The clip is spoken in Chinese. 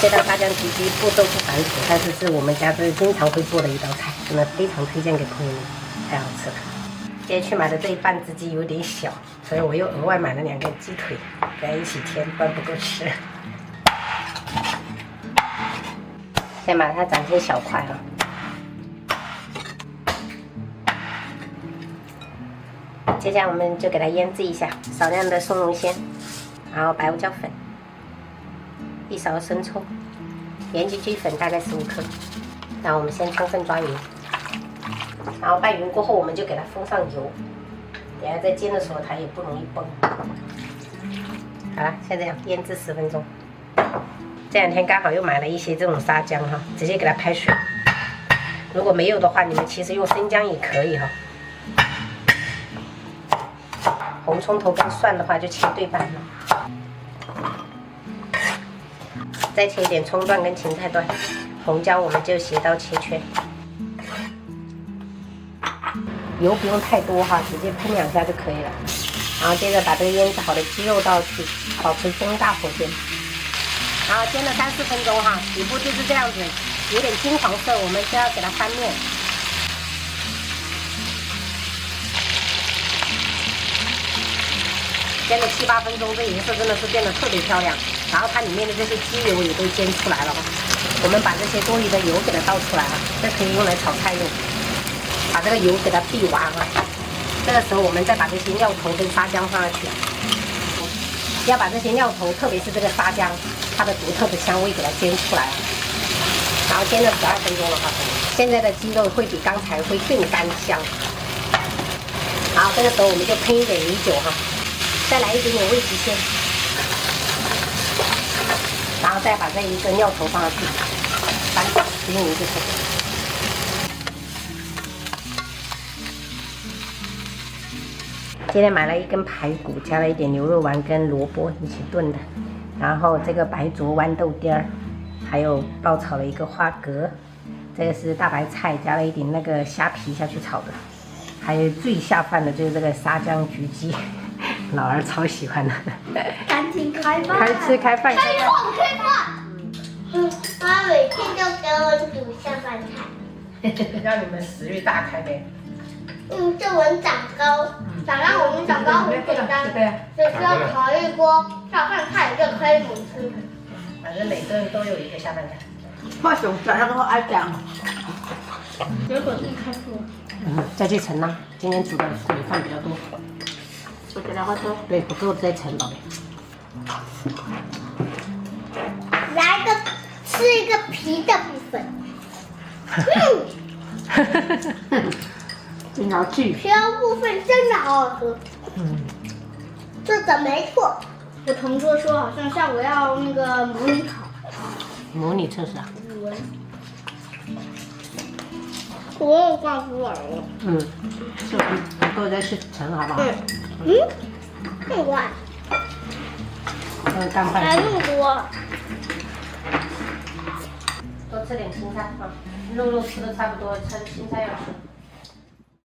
这道沙姜焗鸡步骤不繁琐，但是是我们家最经常会做的一道菜，真的非常推荐给朋友们，太好吃了。今天去买的这一半只鸡有点小，所以我又额外买了2个鸡腿，跟它一起添，不然不够吃。先把它斩成小块啊。接下来我们就给它腌制一下，少量的松茸鲜，然后白胡椒粉，1勺生抽，盐焗鸡粉大概15克。然后我们先充分抓匀，然后拌匀过后，我们就给它封上油，等下在煎的时候它也不容易崩。好了，先这样腌制10分钟。这2天刚好又买了一些这种沙姜哈，直接给它拍水。如果没有的话，你们其实用生姜也可以哈。红葱头跟蒜的话就切对半了，再切一点葱段跟芹菜段，红椒我们就斜刀切圈。油不用太多哈，直接喷2下就可以了。然后接着把这个腌制好的鸡肉倒去，保持中大火煎。然后煎了3、4分钟哈，底部就是这样子，有点金黄色，我们就要给它翻面。煎了7、8分钟，这颜色真的是变得特别漂亮。然后它里面的这些鸡油也都煎出来了。我们把这些多余的油给它倒出来啊，这可以用来炒菜用。把这个油给它煸完啊，这个时候我们再把这些料头跟沙姜放上去，要把这些料头，特别是这个沙姜，它的独特的香味给它煎出来啊。然后煎了12分钟了哈，现在的鸡肉会比刚才会更干香。然后这个时候我们就喷一点米酒哈。再来一点点味极鲜，然后再把这一个料头放上去，翻炒10分钟就可以。今天买了1根排骨，加了一点牛肉丸跟萝卜一起炖的，然后这个白灼豌豆丁儿，还有爆炒了一个花蛤，这个是大白菜，加了一点那个虾皮下去炒的，还有最下饭的就是这个沙姜焗鸡。老二超喜欢的，赶紧开饭！开吃开饭！开饭！他每天就给我煮下饭菜，让你们食欲大开呗。这碗长高，想让我们长高很简单，只需要烤一锅下饭菜就可以猛吃。反正每个人都有一个下饭菜。我上早上我爱讲，结果一开锅，再去盛呢，今天煮的米饭比较多。我觉得好多。对，不够再盛，宝贝。来吃一个皮的部分。真好吃。皮的部分真的好好吃。这个没错。我同桌说好像下午要那个模拟考。模拟测试啊？语文。我告诉我了。是不够再去盛好不好？这么快？干饭。来那么多。多吃点青菜啊，肉吃的差不多，青菜要吃。